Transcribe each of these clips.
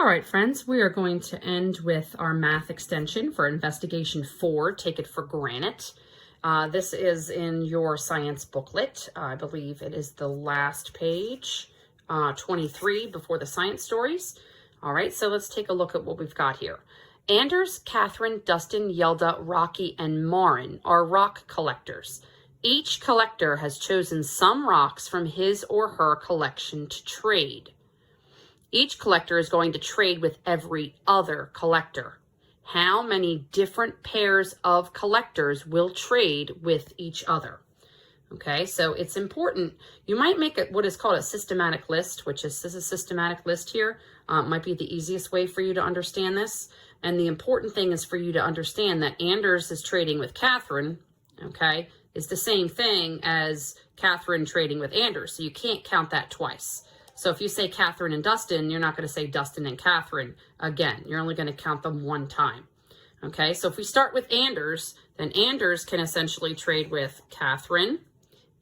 All right, friends, we are going to end with our math extension for investigation 4, Take It for Granite. This is in your science booklet. I believe it is the last page, 23, before the science stories. All right, so let's take a look at what we've got here. Anders, Catherine, Dustin, Yelda, Rocky, and Maren are rock collectors. Each collector has chosen some rocks from his or her collection to trade. Each collector is going to trade with every other collector. How many different pairs of collectors will trade with each other? Okay, so it's important. You might make it what is called a systematic list, which is this is a systematic list here. Might be the easiest way for you to understand this. And the important thing is for you to understand that Anders is trading with Catherine, okay, is the same thing as Catherine trading with Anders. So you can't count that twice. So if you say Catherine and Dustin, you're not going to say Dustin and Catherine again. You're only going to count them one time. Okay, so if we start with Anders, then Anders can essentially trade with Catherine.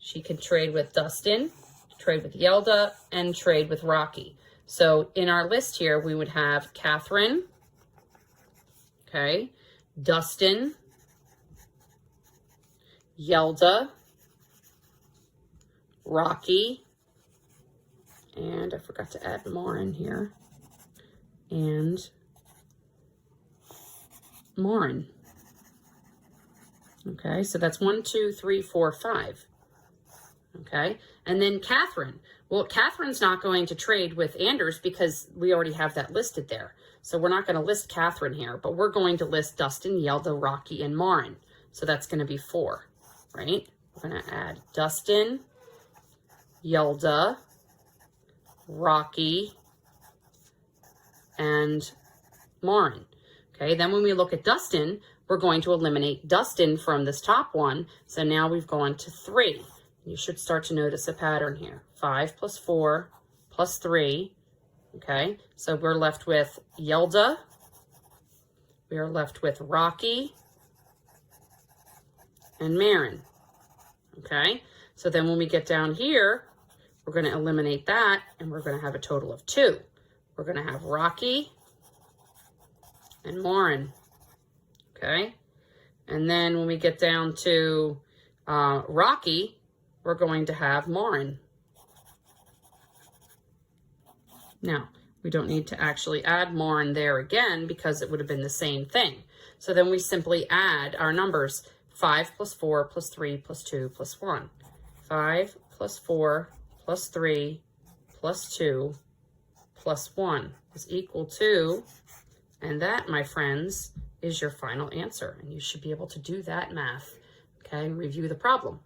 She can trade with Dustin, trade with Yelda, and trade with Rocky. So in our list here, we would have Catherine, okay, Dustin, Yelda, Rocky, and I forgot to add Maren here, and Maren. Okay, so that's 1, 2, 3, 4, 5. Okay, and then Catherine. Well, Catherine's not going to trade with Anders because we already have that listed there. So we're not going to list Catherine here, but we're going to list Dustin, Yelda, Rocky, and Maren. So that's going to be 4, right? We're going to add Dustin, Yelda, Rocky, and Maren. Okay, then when we look at Dustin, we're going to eliminate Dustin from this top one. So now we've gone to 3. You should start to notice a pattern here. 5 plus 4 plus 3. Okay, so we're left with Yelda. We are left with Rocky and Maren. Okay, so then when we get down here, we're going to eliminate that, and we're going to have a total of 2. We're going to have Rocky and Maren. Okay, and then when we get down to Rocky, we're going to have Maren. Now, we don't need to actually add Maren there again because it would have been the same thing. So then we simply add our numbers, 5 plus 4 plus 3 plus 2 plus 1. 5 plus 4 plus 3 plus 2 plus 1 is equal to, and that, my friends, is your final answer. And you should be able to do that math, okay, and review the problem.